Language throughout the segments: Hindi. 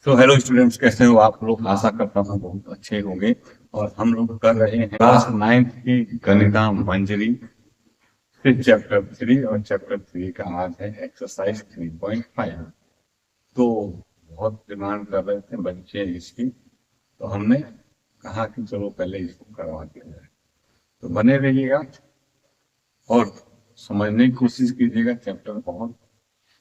तो हेलो स्टूडेंट्स, कैसे हो आप लोग? आशा करता हूँ बहुत अच्छे होंगे। और हम लोग कर रहे हैं क्लास 9 की गणिता मंजरी से चैप्टर 3, और चैप्टर 3 का आज है एक्सरसाइज 3.5। तो बहुत डिमांड कर रहे थे बच्चे इसकी, तो हमने कहा कि चलो पहले इसको करवा दिया जाए। तो बने रहिएगा और समझने की कोशिश कीजिएगा। चैप्टर बहुत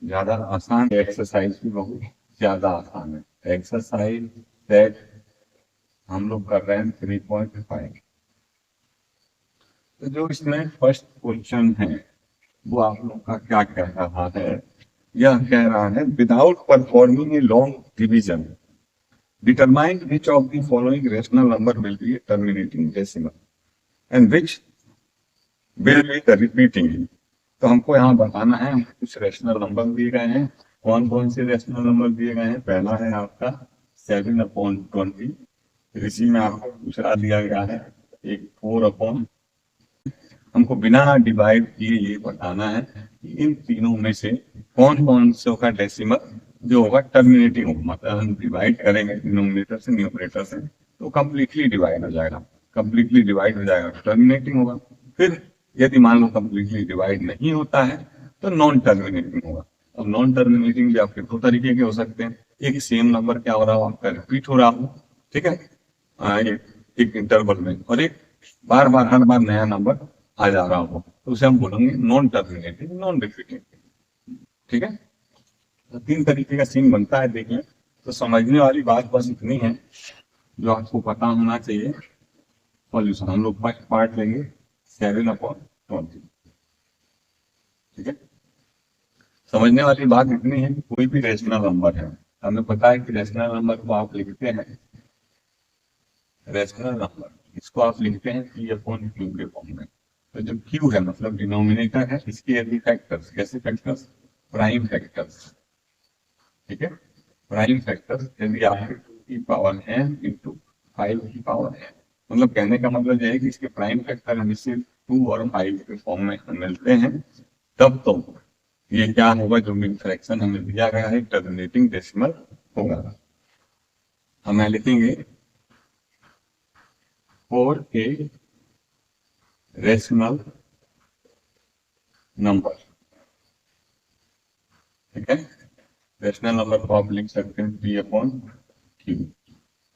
ज्यादा आसान है, एक्सरसाइज भी बहुत ज्यादा आसान है। एक्सरसाइज दैट हम लोग कर रहे हैं 3.5। तो जो इसमें फर्स्ट क्वेश्चन है वो आप लोग का क्या कह रहा है? यह कह रहा है, without performing a long division determine which of the following rational number will be terminating decimal and which will be the repeating. तो हमको यहाँ बताना है, कुछ रेशनल नंबर दिए गए हैं। कौन कौन से रेशनल नंबर दिए गए हैं? पहला है आपका 7/20। इसी में आपको दूसरा दिया गया है एक 4/। हमको बिना डिवाइड किए ये बताना है कि इन तीनों में से कौन कौन से का डेसिमल जो होगा टर्मिनेटिंग होगा। मतलब हम डिवाइड करेंगे डिनोमिनेटर से न्यूमरेटर से तो कम्प्लीटली डिवाइड हो जाएगा, कम्प्लीटली डिवाइड हो जाएगा, टर्मिनेटिंग होगा। फिर यदि मान लो कम्प्लीटली डिवाइड नहीं होता है तो नॉन टर्मिनेटिंग होगा। अब नॉन टर्मिनेटिंग भी आपके दो तरीके के हो सकते हैं। एक सेम नंबर क्या हो रहा हो, आपका रिपीट हो रहा हो, ठीक है, एक इंटरवल में, और एक बार बार हर बार नया नंबर आ जा रहा हो, तो उसे हम बोलेंगे नॉन टर्मिनेटिंग, नॉन रिपीटिंग। ठीक है, तो तीन तरीके का सीन बनता है। देखिए, तो समझने वाली बात बस इतनी है जो आपको पता होना चाहिए। सॉल्यूशन हम लोग फर्स्ट पार्ट लेंगे 7/20। ठीक है, समझने वाली बात इतनी है कि कोई भी रेशनल नंबर है, हमें पता है कि रेशनल नंबर को आप लिखते हैं, रेशनल नंबर इसको आप लिखते हैं P/Q के फॉर्म में। तो जो Q है मतलब डिनोमिनेटर है, इसके यदि फैक्टर्स, कैसे फैक्टर्स? Prime factors. ठीक है, प्राइम फैक्टर्स यदि आपके 2 की पावर n इंटू 5 की पावर n, मतलब कहने का मतलब यह है कि इसके प्राइम फैक्टर हमें सिर्फ 2 और 5 के फॉर्म में मिलते हैं, तब तो ये क्या होगा, जो भी फ्रैक्शन हमें दिया गया है टर्मिनेटिंग डेसिमल होगा। हमें लिखेंगे 4 a रेशनल नंबर। ठीक है, रेशनल नंबर को आप लिख सकते हैं P/Q,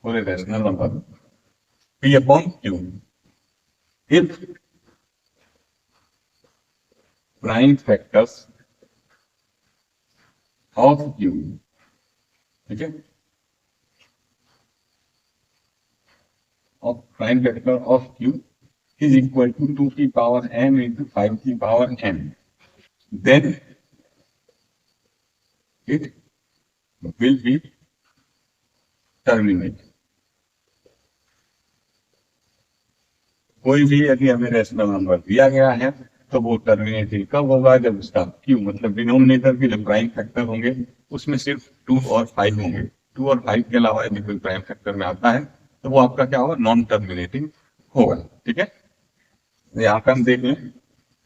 पूरे rational number P/Q if prime factors of Q। ठीक है, of prime factor of Q is equal to 2 की पावर n into 5 की power n, then it will be terminated। कोई भी यदि हमें रेशनल नंबर दिया गया है तो वो टर्मिनेटिंग कब होगा? जब उसका Q मतलब डिनोमिनेटर के जो प्राइम फैक्टर होंगे उसमें सिर्फ 2 और 5 होंगे। 2 और 5 के अलावा यदि कोई प्राइम फैक्टर में आता है तो वो आपका क्या होगा? नॉन टर्मिनेटिंग होगा। ठीक है, यहाँ पे हम देख लें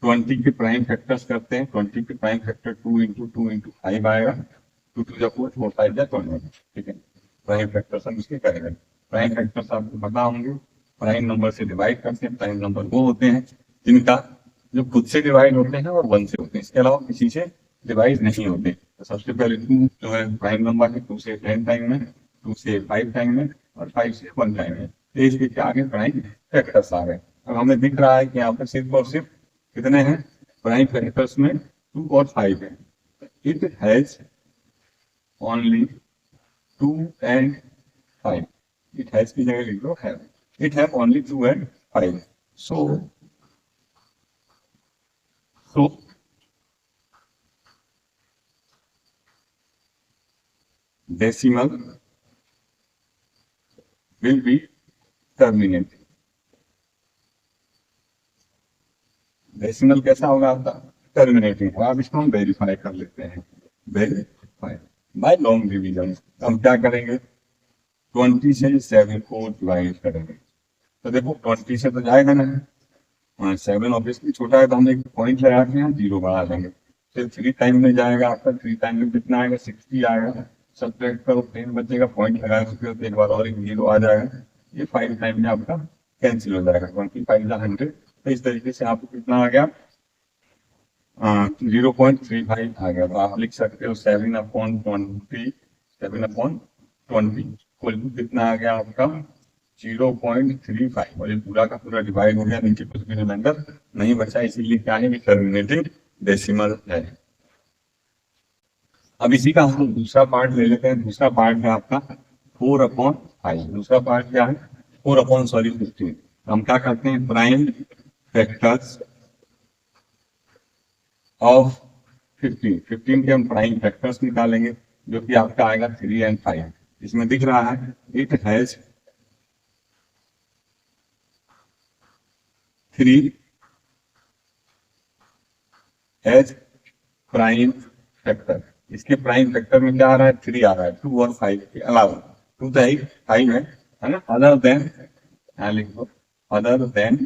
20 के प्राइम फैक्टर्स करते हैं। 20 के प्राइम फैक्टर 2 into 5 आएगा। 2 to the 4, 4 5 20। ठीक है, प्राइम फैक्टर्स हम इसके करेंगे। प्राइम फैक्टर्स आपको पता होंगे, प्राइम नंबर से डिवाइड करते हैं। प्राइम नंबर वो होते हैं जिनका जो खुद से डिवाइड होते हैं और 1 से होते हैं, इसके अलावा किसी से डिवाइड नहीं होते। तो सबसे पहले 2 जो है प्राइम नंबर है, 2 से 10 टाइम में, 2 से 5 टाइम में, और 5 से 1 टाइम में। तो इसके क्या आगे प्राइम फैक्टर्स आ गए। अब हमें दिख रहा है कि यहाँ पर सिर्फ और सिर्फ कितने हैं प्राइम फैक्टर्स में? 2 और 5 है। It has only 2 and 5। It has की जगह लिख दो have. It have only 2 and 5। So decimal will be terminated। Decimal कैसा होगा आपका? टर्मिनेटिंग होगा। अब इसको हम वेरीफाई कर लेते हैं, वेरीफाई बाय लॉन्ग डिवीजन। हम क्या करेंगे? 20 से 7 को डिवाइड करेंगे। तो देखो 20 से तो जाएगा नहीं, 7 ऑब्वियसली छोटा है, तो हम एक पॉइंट लगा के यहाँ 0 बढ़ा देंगे। फिर 3 टाइम में जाएगा आपका, 3 टाइम में कितना आएगा? 60 आएगा। सब्ट्रैक्ट करो 10 बचेगा, पॉइंट लगा चुके हो तो एक बार और एक 0 आ जाएगा, ये 5 टाइम में आपका कैंसिल हो जाएगा, 25 100। तो इस तरीके से आपको कितना आ गया, 0.35 आ गया। तो आप लिख सकते हो 7/20, 7/20 कितना आ गया आपका 0.35, और ये पूरा का पूरा डिवाइड हो गया, नीचे कुछ भी रिमाइंडर नहीं बचा, इसीलिए क्या है, टर्मिनेटिंग डेसिमल है। अब इसी का हम लोग दूसरा पार्ट ले लेते हैं। दूसरा पार्ट है आपका 4/5। दूसरा पार्ट क्या है, 4/15। हम क्या करते हैं, प्राइम फैक्टर्स ऑफ 15 के हम प्राइम फैक्टर्स निकालेंगे, जो कि आपका आएगा 3 और 5। इसमें दिख रहा है it has 3 as prime factor. इसके प्राइम फैक्टर में क्या आ रहा है, 3 आ रहा है, 2 और 5 के अलावा। 2 तो 5 है ना, अदर देन, यहाँ लिख दो, अदर देन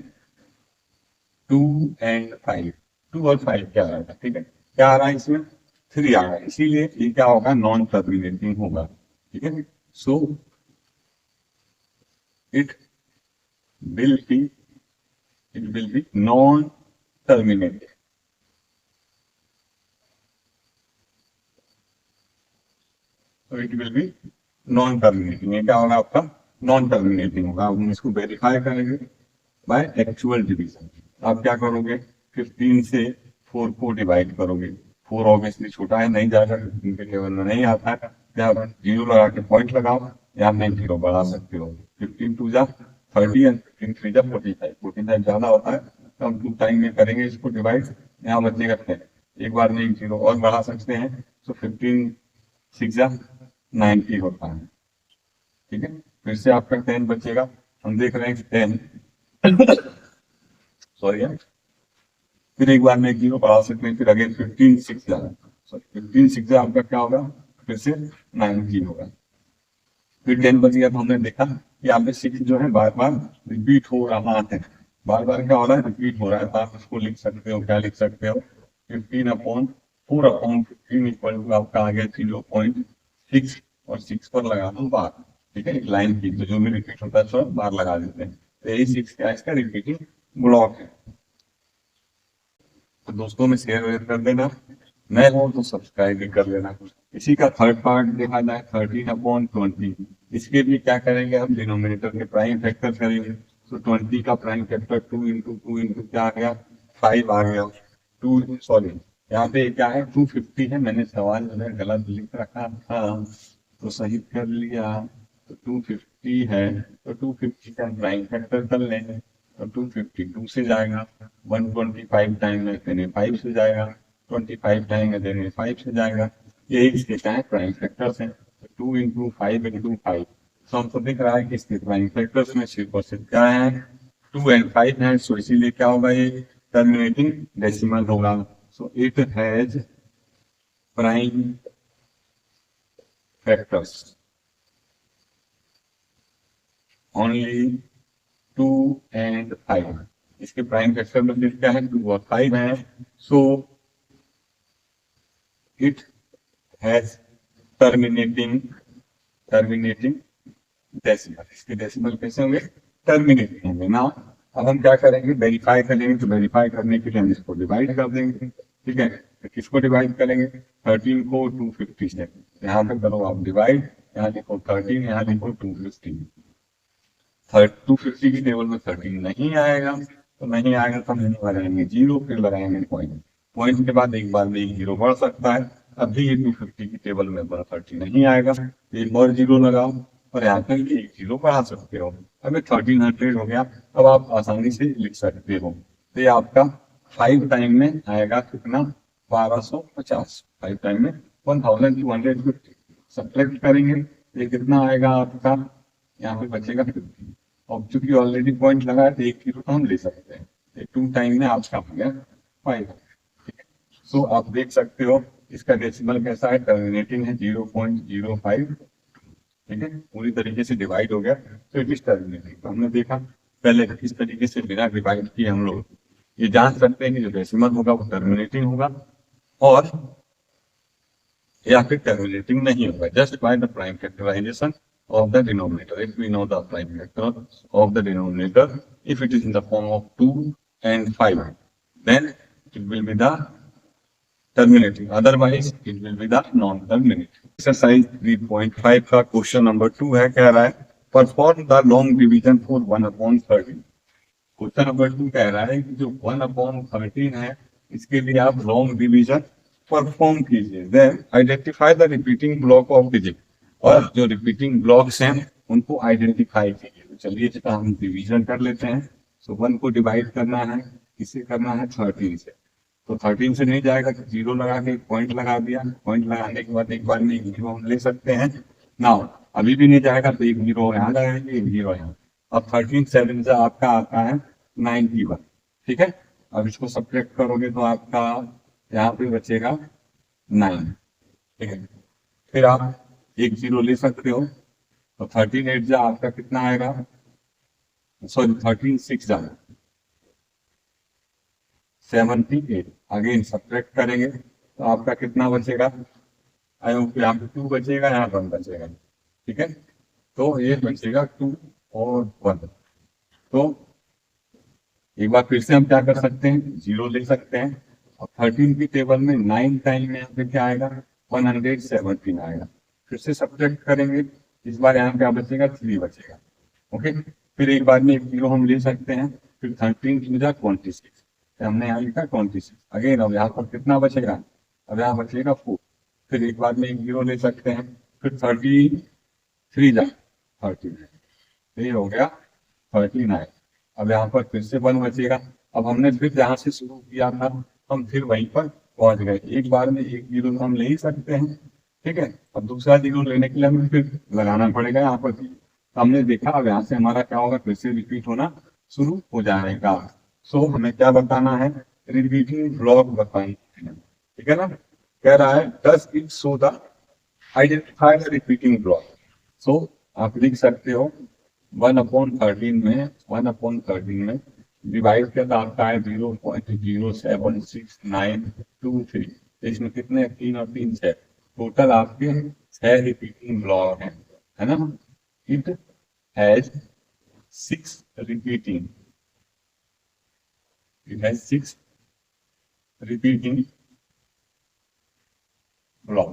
2 और 5। 2 और 5 क्या आ रहा है, ठीक है, क्या आ रहा है इसमें, 3 आ रहा है, इसीलिए ये क्या होगा, नॉन टर्मिनेटिंग होगा, ठीक है। So it will be non terminating. तो it will be non terminating, ये क्या होगा आपका, नॉन टर्मिनेटिंग होगा। हम इसको वेरीफाई करेंगे बाय एक्चुअल डिवीजन। आप क्या करोगे, 15 से 4 को डिवाइड करोगे। 4 ऑब्वियसली छोटा है, नहीं जाएगा, 15 के टेबल में नहीं आता है, क्या 0 लगा के पॉइंट लगाओ, या नहीं 0 बढ़ा सकते हो। 15 2 जा 30 और 15 3 जा 45। 45 ज्यादा होता है तो हम 2 टाइम में करेंगे इसको डिवाइड, यहाँ बचेगा 10। एक बार में 0 और बढ़ा सकते हैं, तो 15 6 जा 90 होता है, ठीक है। फिर से आपका 10 बचेगा, हम देख रहे हैं 10 सॉरी यार, फिर एक बार में 0 बढ़ा सकते हैं, फिर अगेन 15 6 जा, सॉरी 15 6 जा आपका क्या होगा, फिर से 90 होगा। फिर 10 बच गया, तो हमने देखा कि यहाँ पे 6 जो है बार बार रिपीट हो रहा है, बार बार क्या हो रहा है, रिपीट हो रहा है। तो आप इसको लिख सकते हो, क्या लिख सकते हो, 15/4/15 इक्वल टू आपका आ गया 0.6, और 6 पर लगा दो बार, ठीक है, एक लाइन की, तो जो भी रिपीट होता है सब बार लगा देते हैं। तो यही 6 क्या इसका रिपीटिंग ब्लॉक है। तो दोस्तों में शेयर कर देना, नए हो तो सब्सक्राइब भी कर लेना। इसी का थर्ड पार्ट देखा जाए 13/20, इसके लिए क्या करेंगे, हम डिनोमिनेटर के प्राइम फैक्टर करेंगे। तो 20 का प्राइम फैक्टर 2 इंटू 2 इंटू क्या आ गया, 5 आ गया। 2 सॉरी यहाँ पे क्या है 250 है, मैंने सवाल जो है गलत लिख रखा था, तो सही कर लिया। तो 250 है, तो 250 का प्राइम फैक्टर कर लेंगे, तो 250 2 से जाएगा, 125 टाइम में देने 5 से जाएगा, 25 टाइम में देने 5 से जाएगा। यही इसके क्या है प्राइम फैक्टर्स हैं। 2 इंटू 5 इंटू 5, तो हमको दिख रहा है कि इसके प्राइम फैक्टर्स में सिर्फ और सिर्फ क्या है, 2 और 5 है। सो इसीलिए क्या होगा, ये टर्मिनेटिंग डेसिमल होगा। So it has prime factors only 2 और 5। इसके प्राइम फैक्टर में फिर क्या है, 2 और 5 है। So it has terminating decimal. इसके डेसिमल कैसे होंगे, टर्मिनेटिंग होंगे ना। अब हम क्या करेंगे, वेरीफाई करेंगे, तो वेरीफाई करने के लिए हम इसको डिवाइड कर देंगे, ठीक है। तो किसको डिवाइड करेंगे, 13 को 250 से, यहाँ पे करो आप डिवाइड, यहाँ लिखो 13, यहाँ लिखो 250। 250 की टेबल में 13 नहीं आएगा, तो नहीं आएगा तो हम नहीं लगाएंगे 0, फिर लगाएंगे पॉइंट। पॉइंट के बाद एक बार में 0 बढ़ सकता है, अभी ये 250 की टेबल में 30 नहीं आएगा, एक और 0 लगाओ, और यहाँ पर भी एक 0 बढ़ा सकते हो। अब 1300 हो गया, अब आप आसानी से लिख सकते हो। तो ये आपका 5 टाइम में आएगा कितना, 1250। 5 टाइम में 1250। सब्ट्रैक्ट करेंगे, ये कितना आएगा आपका, यहाँ पे बचेगा 50। और चूंकि ऑलरेडी पॉइंट लगा है तो 1 0 तो हम ले सकते हैं। 2 टाइम में आपका हो गया 5। सो आप देख सकते हो इसका डेसिमल कैसा है, टर्मिनेटिंग है 0.05, ठीक है, पूरी तरीके से डिवाइड हो गया, तो इट इज टर्मिनेटिंग। तो हमने देखा पहले किस तरीके से बिना डिवाइड किए हम लोग ये जान सकते हैं कि जो डेसिमल होगा वो टर्मिनेटिंग होगा, और या फिर टर्मिनेटिंग नहीं होगा, just by the prime factorization of the denominator. If we know the prime factor of the denominator, if it is in the form of 2 and 5, then it will be the terminating. Otherwise, it will be the non-terminating. Exercise 3.5 का क्वेश्चन नंबर 2 है, कह रहा है perform the long division for 1/13। Question number 2 कह रहा है कि जो 1/13 है इसके लिए आप लॉन्ग डिवीजन परफॉर्म कीजिए। Then identify the repeating block of digit, और जो रिपीटिंग ब्लॉक्स हैं उनको आइडेंटिफाई कीजिए। तो चलिए इसका हम डिवीजन कर लेते हैं। सो 1 को डिवाइड करना है, किससे करना है, 13 से। तो 13 से नहीं जाएगा तो 0 लगा के पॉइंट लगा दिया, पॉइंट लगाने के बाद एक बार में 1 0 हम ले सकते हैं। नाउ अभी भी नहीं जाएगा तो 1 0 यहाँ लगाएंगे, 1 0 यहाँ। अब 13 7 से आपका आता है 91, ठीक है। अब इसको सब्ट्रैक्ट करोगे तो आपका यहाँ पे बचेगा 9, ठीक है। फिर आप 1 0 ले सकते हो, तो 13 8 जा आपका कितना आएगा, सॉरी 13 6 जा 78। अगेन सब्ट्रैक्ट करेंगे तो आपका कितना बचेगा, यहाँ पे 2 बचेगा, यहाँ 1 बचेगा, ठीक है। तो ये बचेगा 2 और 1। तो एक बार फिर से हम क्या कर सकते हैं, 0 ले सकते हैं। और 13 की टेबल में 9 टाइम में यहाँ पे क्या आएगा, 117 आएगा। फिर से सब्ट्रैक्ट करेंगे, इस बार यहाँ क्या बचेगा, 3 बचेगा, ओके। फिर एक बार में 1 0 हम ले सकते हैं। फिर 13 की बजाय 26, हमने यहाँ लिखा 26। अगेन अब यहाँ पर कितना बचेगा, अब यहाँ बचेगा 4। फिर एक बार में 1 0 ले सकते हैं। फिर 33 जा 13, ये हो गया 39। अब यहाँ पर फिर से 1 बचेगा। अब हमने फिर जहाँ से शुरू किया था हम फिर वहीं पर पहुंच गए। एक बार में 1 0 हम ले ही सकते हैं, ठीक है। अब दूसरा 0 लेने के लिए हमें फिर लगाना पड़ेगा यहाँ पर। हमने देखा अब यहाँ से हमारा क्या होगा, फिर से रिपीट होना शुरू हो जाएगा। सो हमें क्या बताना है, रिपीटिंग ब्लॉक बताना, ठीक है ना। कह रहा है does it show the identify the repeating block. So आप लिख सकते हो 1/13 में डिवाइड कर आपका है 0.07692 इसमें कितने 3 और 3 6, टोटल आपके 6 रिपीटिंग ब्लॉक है ना। It has 6 repeating, it has 6 repeating block।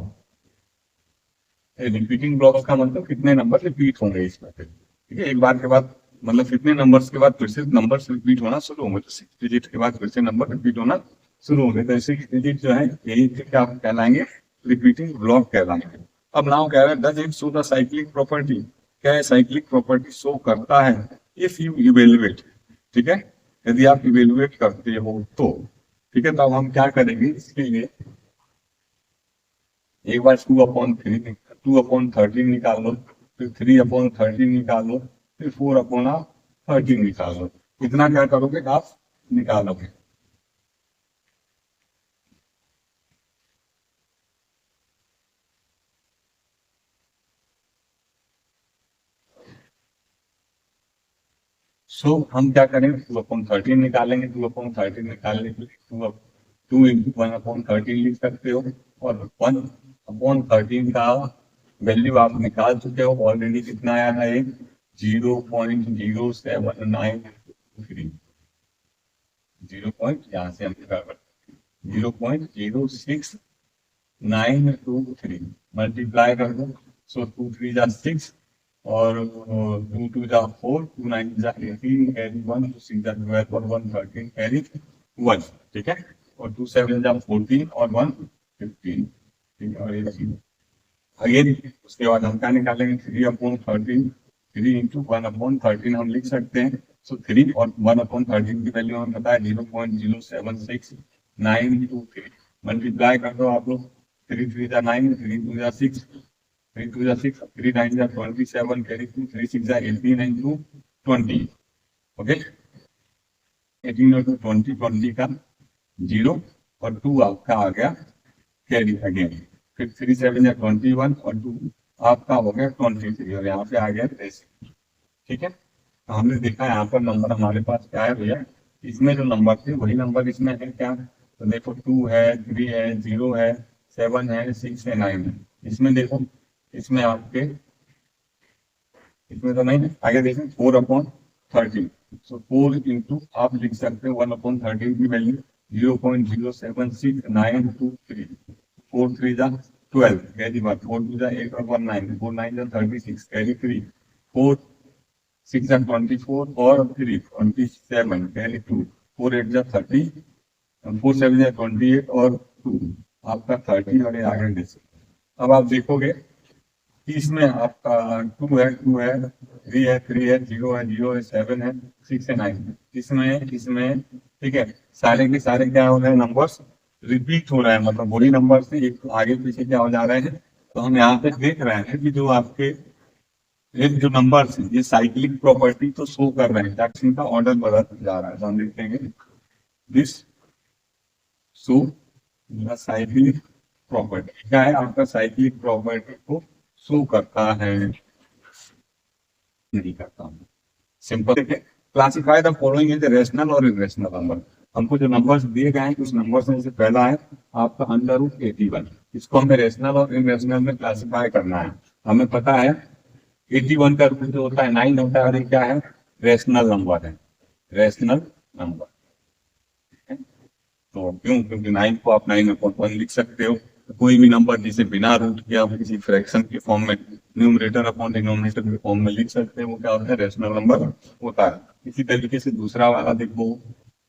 Repeating blocks का मतलब कितने नंबर रिपीट होंगे इसमें, ठीक है। एक बार के बाद मतलब कितने नंबर्स के बाद फिर से नंबर्स रिपीट होना शुरू होंगे, तो 6 डिजिट के बाद फिर से नंबर रिपीट होना शुरू होंगे। तो 6 डिजिट जो है यही क्या कहलाएंगे, रिपीटिंग ब्लॉक कहलाएंगे। अब नाउ कह रहा है does it show the cyclic property, क्या है साइक्लिक प्रॉपर्टी शो करता है इफ यू इवेलुएट, ठीक है। यदि आप इवेलुएट करते हो तो, ठीक है। तो अब हम क्या करेंगे इसके लिए, एक बार 2/13 निकाल लो, फिर 3/13 निकाल लो, फिर 4/13 निकाल लो। इतना क्या करोगे आप निकालोगे। सो हम क्या करेंगे 2/13 निकालेंगे। 2/13 निकालने के लिए 2 × 1/13 लिख सकते हो, और 1/13 का वैल्यू आप निकाल चुके हो ऑलरेडी। कितना आया था, एक 0.0793, 0. यहाँ से हम 0.06923 मल्टीप्लाई कर दो। सो 2 3 जा 6 और 2 2 जा 4, 2 9 जा 18 कैरी 1, 2 6 जा 12 और 1 13 कैरी 1, ठीक है। और 2 7 जा 14 और 1 15, ठीक है। और ये अगेन उसके बाद हम क्या निकालेंगे 3/13, 3 × 1/13 हम लिख सकते हैं। सो 3 और 1/13 की वैल्यू हमें पता है 0.07693 मल्टीप्लाई कर दो आप लोग। 3 3 जा 9, 3 2 जा 6, 3 2 जा 6, 3 9 जा 27 कैरी 2, 3 6 जा 18 and 2 20, ओके। 18 और 2 20 का 0 और 2 आपका आ गया कैरी अगेन। फिर 3 7 या 21 और 2 आपका हो गया 23 और यहाँ पे आ गया 23, ठीक है। तो हमने देखा यहाँ पर नंबर हमारे पास क्या है भैया, इसमें जो नंबर थे वही नंबर इसमें है क्या। तो देखो 2 है, 3 है, 0 है, 7 है, 6 है, 9 है। इसमें देखो, इसमें आपके, इसमें तो नहीं है, आगे देखें 4/13। सो 4 इंटू आप लिख सकते हो 1/13 की वैल्यू 0.076923। 4 3 जा 12 कैरी 1, 4 2 जा 8 और 1 9, 4 9 जा 36 कैरी 3, 4 6 जा 24 और 3 27 कैरी 2, 4 8 जा 30, 4 7 जा 28 और 2 आपका 30 और ये आगे डिजिट। अब आप देखोगे कि इसमें आपका 2 है, 2 है, 3 है, 3 है, 0 है, 0 है, 7 है, 6 है, 9 है। इसमें ठीक है, सारे के सारे क्या हो रहे हैं, नंबर्स रिपीट हो रहा है, मतलब वही नंबर से एक आगे पीछे क्या हो जा रहे हैं। तो हम यहाँ पे देख रहे हैं कि जो आपके एक जो नंबर्स हैं ये साइक्लिक प्रॉपर्टी तो शो कर रहे हैं, ताकि इनका ऑर्डर बदल जा रहा है। तो हम देखेंगे दिस शो साइक्लिक प्रॉपर्टी क्या है, आपका साइक्लिक प्रॉपर्टी को शो करता है, नहीं करता हूँ। सिंपल देखिए, classify the following is rational और इरेशनल नंबर। हमको जो नंबर्स दिए गए हैं उस नंबर्स में से पहला है आपका √81। इसको हमें रेशनल और इरेशनल में क्लासिफाई करना है। हमें पता है 81 का रूट जो होता है 9 होता है, और ये क्या है, रेशनल नंबर है, रेशनल नंबर। तो क्यों, क्योंकि 9 को आप 9/1 लिख सकते हो। कोई भी नंबर जिसे बिना रूट के आप किसी फ्रैक्शन के फॉर्म में, न्यूमरेटर अपॉन डिनोमिनेटर के फॉर्म में लिख सकते हैं, वो क्या होता है, रेशनल नंबर होता है। इसी तरीके से दूसरा वाला देखो,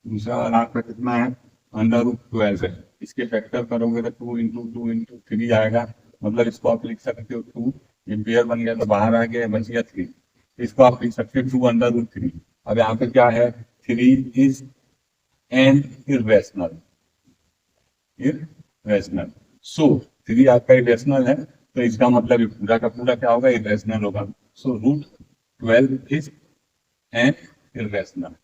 दूसरा वाला आपका कितना है, √12 है। इसके फैक्टर करोगे तो 2 × 3 आएगा, मतलब इसको आप लिख सकते हो 2, ये पेयर बन गया तो बाहर आ गया, बच गया 3। इसको आप लिख सकते हो 2√3। अब यहाँ पे क्या है, 3 इज एन इरेशनल। सो 3 आपका इरेशनल है, तो इसका मतलब ये पूरा का पूरा क्या होगा, इरेशनल होगा। सो √12 इज एन इरेशनल।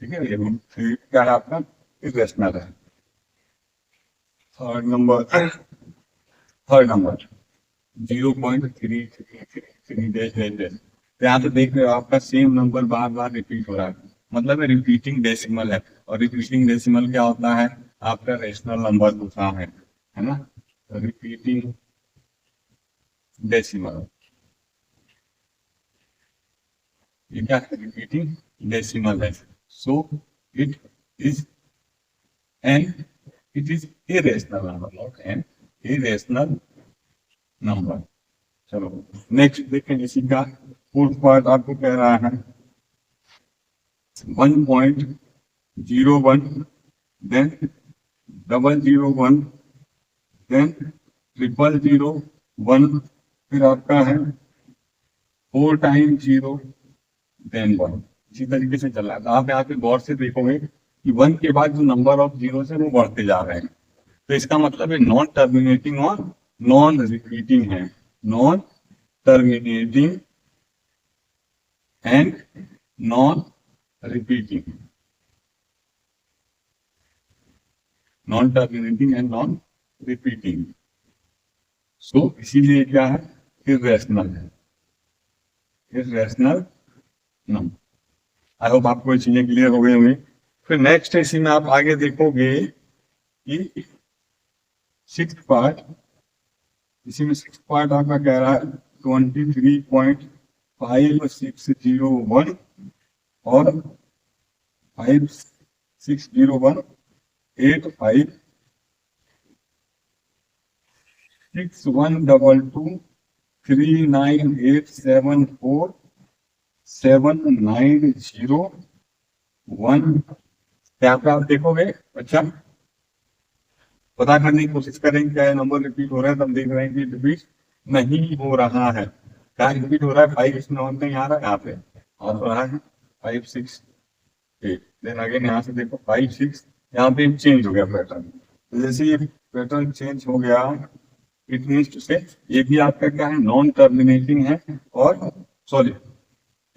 ठीक है, ये √3 क्या है आपका, इरेशनल है। Third number 0.3333। यहाँ पे देख रहे हो आपका सेम नंबर बार बार रिपीट हो रहा है, मतलब रिपीटिंग डेसिमल है। और रिपीटिंग डेसिमल क्या होता है, आपका रेशनल नंबर होता है ना। रिपीटिंग डेसिमल, ये क्या है, रिपीटिंग डेसिमल है। So it is irrational number, not an irrational number. चलो नेक्स्ट देखें, इसी का फोर्थ पार्ट आपको कह रहा है 1.01, देन 001, देन 0001, फिर आपका है 4 टाइम्स 0, देन 1। इसी तरीके से चल रहा है। तो आप यहाँ पे गौर से देखोगे कि 1 के बाद जो नंबर ऑफ जीरो है वो बढ़ते जा रहे हैं। तो इसका मतलब है नॉन टर्मिनेटिंग और नॉन रिपीटिंग है, non terminating and non repeating, non terminating and non repeating. So इसीलिए क्या है, इरेशनल है, इरेशनल नंबर। आई होप आपको चीजें क्लियर हो गई होंगी। फिर नेक्स्ट इसी में आप आगे देखोगे कि सिक्स्थ पार्ट, इसी में सिक्स्थ पार्ट आपका कह रहा है 23.5601 और 5601 856122 39874 7901। यहाँ पे आप देखोगे, अच्छा पता करने की कोशिश करेंगे क्या नंबर रिपीट हो रहा है। तब देख रहे हैं कि रिपीट नहीं हो रहा है। क्या रिपीट हो रहा है, 5 इसमें और नहीं आ रहा है, यहाँ पे और रहा है 5 6 8। देन अगेन यहाँ से देखो 5 6, यहाँ पे चेंज हो गया पैटर्न। तो जैसे ये पैटर्न चेंज हो गया, इट मीन्स टू से ये भी आपका क्या है, नॉन टर्मिनेटिंग है। और सॉरी,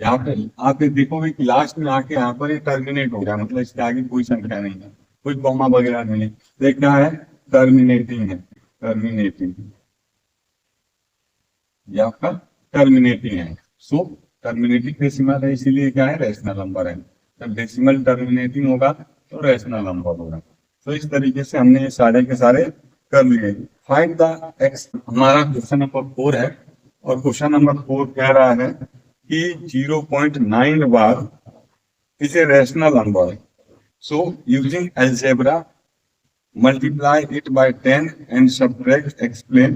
यहाँ पे आप देखोगे कि लास्ट में आके यहाँ पर ये टर्मिनेट हो गया, मतलब इसके आगे कोई संख्या नहीं है, कोई कॉमा वगैरह नहीं है। तो क्या है, टर्मिनेटिंग है, टर्मिनेटिंग, ये आपका टर्मिनेटिंग है। सो टर्मिनेटिंग डेसिमल है, इसीलिए क्या है, रेशनल नंबर है। जब डेसिमल टर्मिनेटिंग होगा तो रेशनल नंबर होगा। तो इस तरीके से हमने ये सारे के सारे कर लिए। फाइंड द एक्स, हमारा क्वेश्चन नंबर 4 है और क्वेश्चन नंबर 4 कह रहा है कि 0.9 bar is a rational number, so using algebra multiply it by 10 and subtract, explain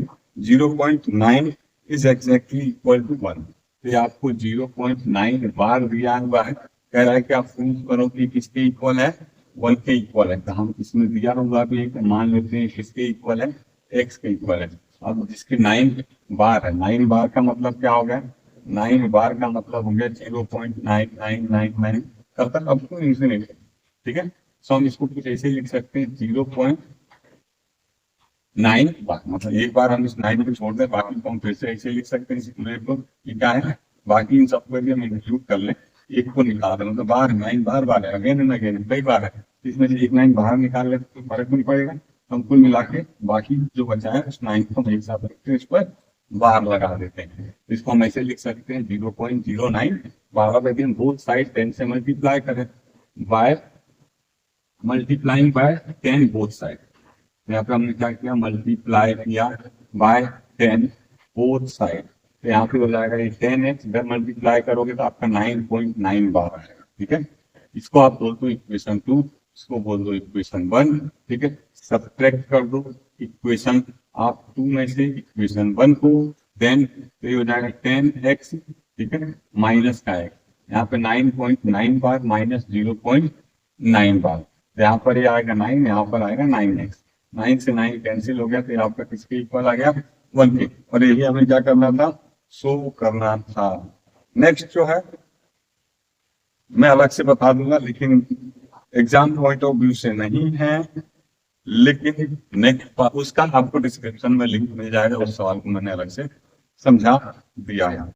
0.9 is exactly equal to 1। तो आपको 0.9 बार दिया हुआ है, कह रहा है कि आप प्रूव करो कि किसके इक्वल है, 1 के इक्वल है। तो हम इसमें दिया होगा भी एक, मान लेते हैं किसके इक्वल है, x के इक्वल है। अब जिसके 9 बार है, 9 बार का मतलब क्या हो गया, 9 बार का मतलब हो गया 0.9999 कब तक, अब तो इंफिनिटी। ठीक है, सो हम इसको कुछ ऐसे लिख सकते हैं 0.9 बार, मतलब एक बार हम इस 9 को छोड़ दें, बाकी को हम फिर से ऐसे लिख सकते हैं इस पूरे को, क्या है, बाकी इन सबको भी हम इंक्लूड कर लें, एक को निकाल दें, मतलब बार 9 बार बार है, अगेन एंड अगेन कई बार है, इसमें से एक 9 बाहर निकाल ले तो फर्क नहीं पड़ेगा। हम कुल मिला के बाकी जो बचा है उस 9 को हम एक साथ रखते हैं, इस पर बार लगा देते हैं। इसको हम ऐसे लिख सकते हैं 0.09 बार। अब यदि हम बोथ साइड 10 से मल्टीप्लाई करें, by multiplying by 10 both side, यहाँ पे हमने क्या किया, मल्टीप्लाई किया बाय 10 बोथ साइड, तो यहाँ पे हो जाएगा ये 10x, इधर मल्टीप्लाई करोगे तो आपका 9.9 बार आएगा। ठीक है, इसको आप बोल दो इक्वेशन 2, इसको बोल दो इक्वेशन 1। ठीक है, सब्ट्रैक्ट कर दो इक्वेशन आप 2 में से इक्वेशन 1 को, देन तो ये हो जाएगा 10x, ठीक है, माइनस का x, यहाँ पे 9.9 बार माइनस 0.9 बार, तो यहाँ पर ये आएगा 9, यहाँ पर आएगा 9x, 9 से 9 कैंसिल हो गया, तो आपका किसके इक्वल आ गया, 1 के। और यही हमें क्या करना था, शो करना था। नेक्स्ट जो है मैं अलग से बता दूंगा, लेकिन एग्जाम पॉइंट ऑफ व्यू से नहीं है, लेकिन नेक्स्ट उसका आपको डिस्क्रिप्शन में लिंक मिल जाएगा, उस सवाल को मैंने अलग से समझा दिया है।